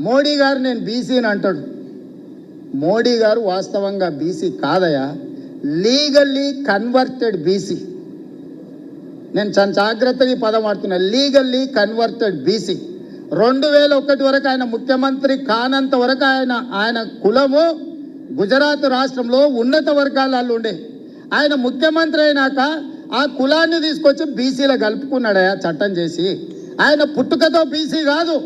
మోడీ గారు నేను బీసీని అంటాడు. మోడీ గారు వాస్తవంగా బీసీ కాదయా, లీగల్లీ కన్వర్టెడ్ బీసీ. నేను చాలా జాగ్రత్తగా ఈ పదం వాడుతున్నా, లీగల్లీ కన్వర్టెడ్ బీసీ. 2001 వరకు ఆయన ముఖ్యమంత్రి కానంత వరకు ఆయన కులము గుజరాత్ రాష్ట్రంలో ఉన్నత వర్గాలలో ఉండే. ఆయన ముఖ్యమంత్రి అయినాక ఆ కులాన్ని తీసుకొచ్చి బీసీలో కలుపుకున్నాడయా చట్టం చేసి. ఆయన పుట్టుకతో బీసీ కాదు,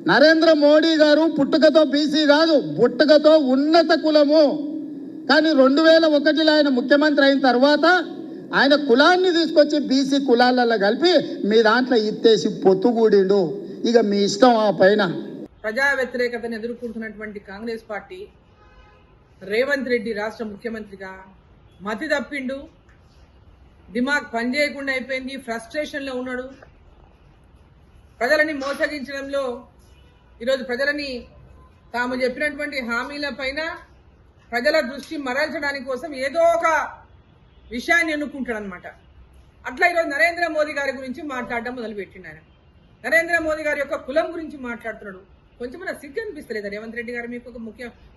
నరేంద్ర మోడీ గారు పుట్టుకతో బీసీ కాదు, పుట్టుకతో ఉన్నత కులము. కానీ 2001లో ఆయన ముఖ్యమంత్రి అయిన తర్వాత ఆయన కులాన్ని తీసుకొచ్చి బీసీ కులాలలో కలిపి మీ దాంట్లో ఇత్తేసి పొత్తుగూడిండు. ఇక మీ ఇష్టం ఆ పైన. ప్రజా వ్యతిరేకతను ఎదుర్కొంటున్నటువంటి కాంగ్రెస్ పార్టీ రేవంత్ రెడ్డి రాష్ట్ర ముఖ్యమంత్రిగా మతి తప్పిండు, దిమాగ్ పనిచేయకుండా అయిపోయింది, ఫ్రస్ట్రేషన్లో ఉన్నాడు. ప్రజలని మోసగించడంలో ఈరోజు ప్రజలని తాము చెప్పినటువంటి హామీల పైన ప్రజల దృష్టి మరల్చడానికి కోసం ఏదో ఒక విషయాన్ని ఎన్నుకుంటాడు అనమాట. అట్లా ఈరోజు నరేంద్ర మోదీ గారి గురించి మాట్లాడడం మొదలుపెట్టిండు. ఆయన నరేంద్ర మోదీ గారి యొక్క కులం గురించి మాట్లాడుతున్నాడు. కొంచెమైనా సిగ్గు అనిపిస్తలేదా రేవంత్ రెడ్డి గారు? మీకు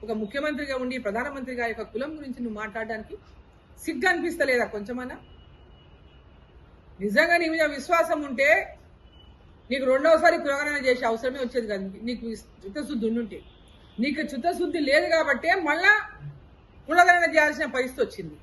ఒక ముఖ్యమంత్రిగా ఉండి ప్రధానమంత్రి గారి యొక్క కులం గురించి నువ్వు మాట్లాడడానికి సిగ్గు అనిపిస్తలేదా కొంచెమన్నా? నిజంగా నీ మీద విశ్వాసం ఉంటే నీకు రెండవసారి కులగణన చేసే అవసరమే వచ్చేది కాదు. నీకు చిత్తశుద్ధి ఉండుంటే. నీకు చిత్తశుద్ధి లేదు కాబట్టే మళ్ళా కులగణన చేయాల్సిన పరిస్థితి వచ్చింది.